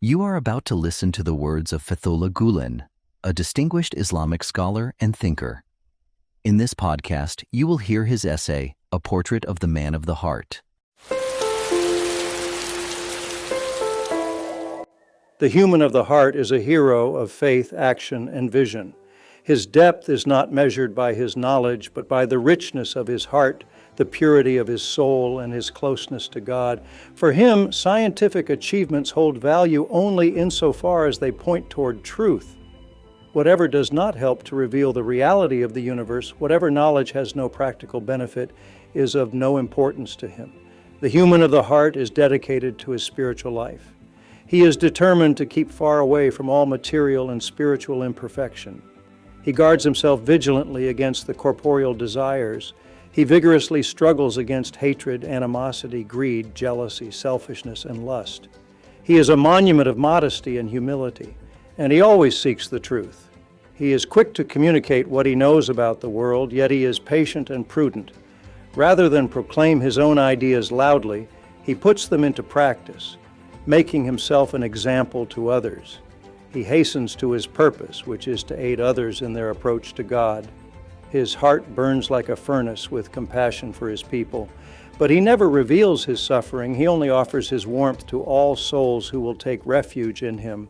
You are about to listen to the words of Fethullah Gulen, a distinguished Islamic scholar and thinker. In this podcast, you will hear his essay, A Portrait of the Man of the Heart. The human of the heart is a hero of faith, action, and vision. His depth is not measured by his knowledge, but by the richness of his heart, the purity of his soul, and his closeness to God. For him, scientific achievements hold value only insofar as they point toward truth. Whatever does not help to reveal the reality of the universe, whatever knowledge has no practical benefit, is of no importance to him. The human of the heart is dedicated to his spiritual life. He is determined to keep far away from all material and spiritual imperfection. He guards himself vigilantly against the corporeal desires. He vigorously struggles against hatred, animosity, greed, jealousy, selfishness, and lust. He is a monument of modesty and humility, and he always seeks the truth. He is quick to communicate what he knows about the world, yet he is patient and prudent. Rather than proclaim his own ideas loudly, he puts them into practice, making himself an example to others. He hastens to his purpose, which is to aid others in their approach to God. His heart burns like a furnace with compassion for his people, but he never reveals his suffering. He only offers his warmth to all souls who will take refuge in him.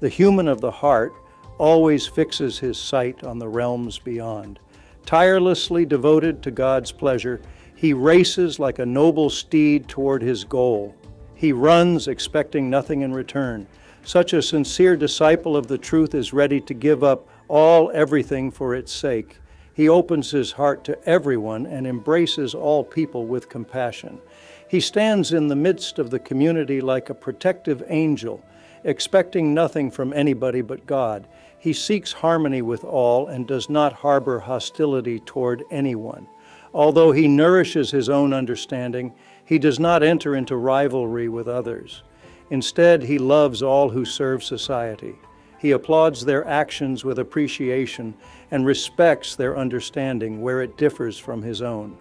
The human of the heart always fixes his sight on the realms beyond. Tirelessly devoted to God's pleasure, he races like a noble steed toward his goal. He runs expecting nothing in return. Such a sincere disciple of the truth is ready to give up everything for its sake. He opens his heart to everyone and embraces all people with compassion. He stands in the midst of the community like a protective angel, expecting nothing from anybody but God. He seeks harmony with all and does not harbor hostility toward anyone. Although he nourishes his own understanding, he does not enter into rivalry with others. Instead, he loves all who serve society. He applauds their actions with appreciation and respects their understanding where it differs from his own.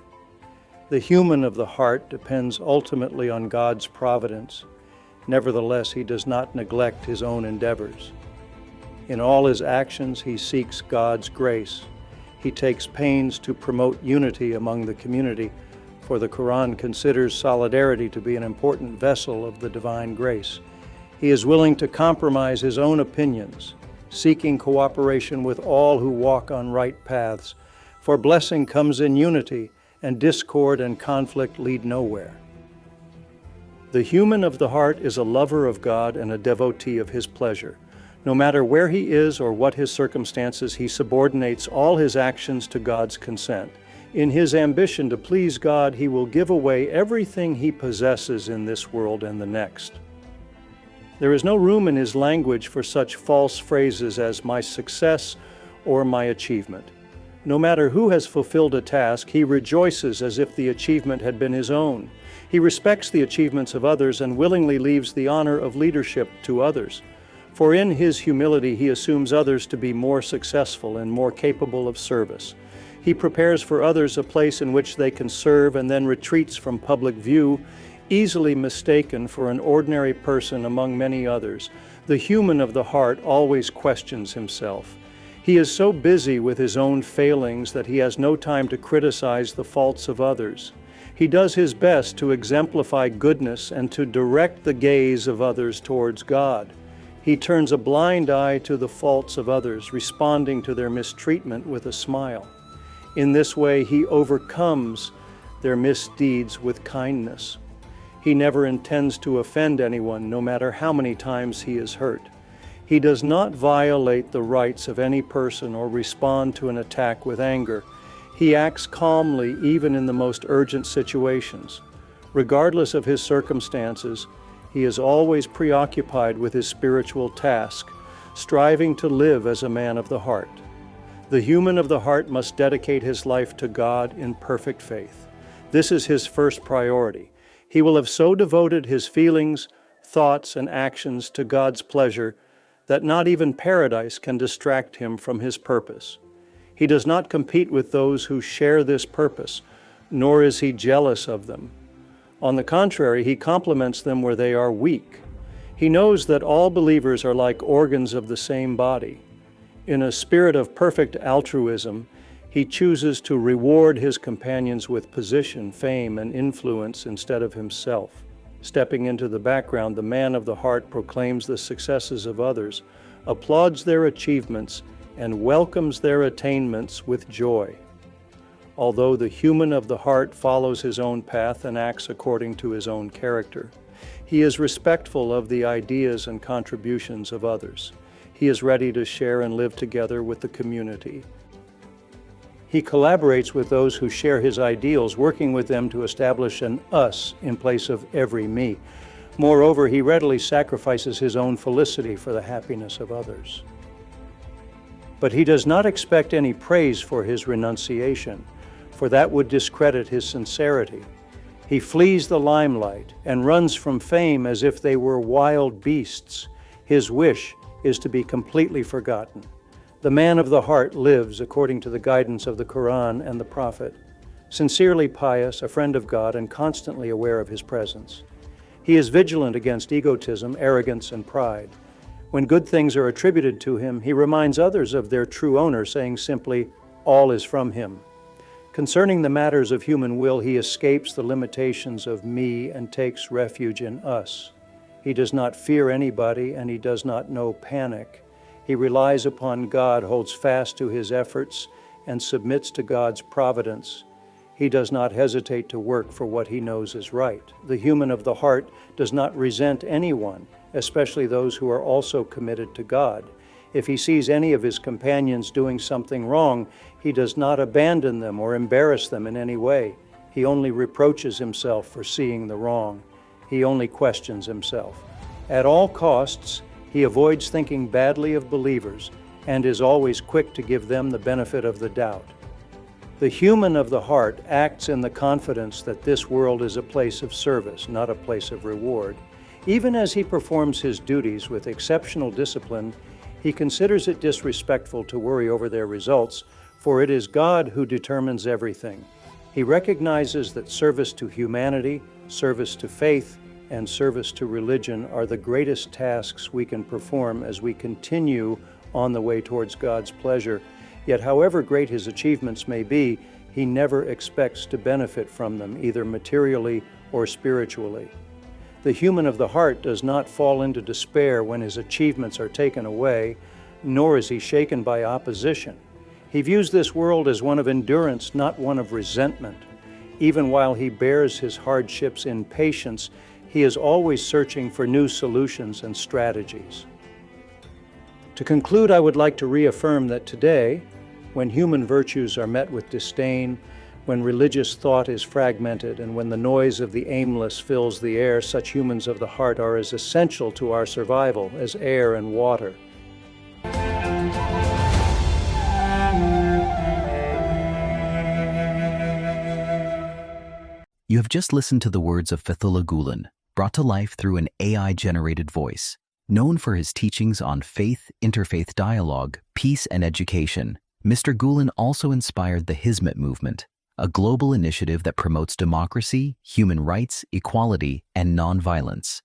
The human of the heart depends ultimately on God's providence. Nevertheless, he does not neglect his own endeavors. In all his actions, he seeks God's grace. He takes pains to promote unity among the community, for the Quran considers solidarity to be an important vessel of the divine grace. He is willing to compromise his own opinions, seeking cooperation with all who walk on right paths, for blessing comes in unity, and discord and conflict lead nowhere. The human of the heart is a lover of God and a devotee of his pleasure. No matter where he is or what his circumstances, he subordinates all his actions to God's consent. In his ambition to please God, he will give away everything he possesses in this world and the next. There is no room in his language for such false phrases as my success or my achievement. No matter who has fulfilled a task, he rejoices as if the achievement had been his own. He respects the achievements of others and willingly leaves the honor of leadership to others. For in his humility, he assumes others to be more successful and more capable of service. He prepares for others a place in which they can serve and then retreats from public view, easily mistaken for an ordinary person among many others. The human of the heart always questions himself. He is so busy with his own failings that he has no time to criticize the faults of others. He does his best to exemplify goodness and to direct the gaze of others towards God. He turns a blind eye to the faults of others, responding to their mistreatment with a smile. In this way, he overcomes their misdeeds with kindness. He never intends to offend anyone, no matter how many times he is hurt. He does not violate the rights of any person or respond to an attack with anger. He acts calmly even in the most urgent situations. Regardless of his circumstances, he is always preoccupied with his spiritual task, striving to live as a man of the heart. The human of the heart must dedicate his life to God in perfect faith. This is his first priority. He will have so devoted his feelings, thoughts, and actions to God's pleasure that not even paradise can distract him from his purpose. He does not compete with those who share this purpose, nor is he jealous of them. On the contrary, he compliments them where they are weak. He knows that all believers are like organs of the same body. In a spirit of perfect altruism, he chooses to reward his companions with position, fame, and influence instead of himself. Stepping into the background, the man of the heart proclaims the successes of others, applauds their achievements, and welcomes their attainments with joy. Although the human of the heart follows his own path and acts according to his own character, he is respectful of the ideas and contributions of others. He is ready to share and live together with the community. He collaborates with those who share his ideals, working with them to establish an us in place of every me. Moreover, he readily sacrifices his own felicity for the happiness of others. But he does not expect any praise for his renunciation, for that would discredit his sincerity. He flees the limelight and runs from fame as if they were wild beasts. His wish is to be completely forgotten. The man of the heart lives according to the guidance of the Quran and the Prophet, sincerely pious, a friend of God, and constantly aware of his presence. He is vigilant against egotism, arrogance, and pride. When good things are attributed to him, he reminds others of their true owner, saying simply, "All is from him." Concerning the matters of human will, he escapes the limitations of me and takes refuge in us. He does not fear anybody, and he does not know panic. He relies upon God, holds fast to his efforts, and submits to God's providence. He does not hesitate to work for what he knows is right. The human of the heart does not resent anyone, especially those who are also committed to God. If he sees any of his companions doing something wrong, he does not abandon them or embarrass them in any way. He only reproaches himself for seeing the wrong. He only questions himself. At all costs, he avoids thinking badly of believers and is always quick to give them the benefit of the doubt. The human of the heart acts in the confidence that this world is a place of service, not a place of reward. Even as he performs his duties with exceptional discipline, he considers it disrespectful to worry over their results, for it is God who determines everything. He recognizes that service to humanity, service to faith, and service to religion are the greatest tasks we can perform as we continue on the way towards God's pleasure. Yet however great his achievements may be, he never expects to benefit from them, either materially or spiritually. The human of the heart does not fall into despair when his achievements are taken away, nor is he shaken by opposition. He views this world as one of endurance, not one of resentment. Even while he bears his hardships in patience, he is always searching for new solutions and strategies. To conclude, I would like to reaffirm that today, when human virtues are met with disdain, when religious thought is fragmented, and when the noise of the aimless fills the air, such humans of the heart are as essential to our survival as air and water. You have just listened to the words of Fethullah Gulen, brought to life through an AI-generated voice. Known for his teachings on faith, interfaith dialogue, peace, and education, Mr. Gulen also inspired the Hizmet movement, a global initiative that promotes democracy, human rights, equality, and nonviolence.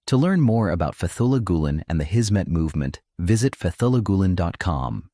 To learn more about Fethullah Gulen and the Hizmet movement, visit fethullahgulen.com.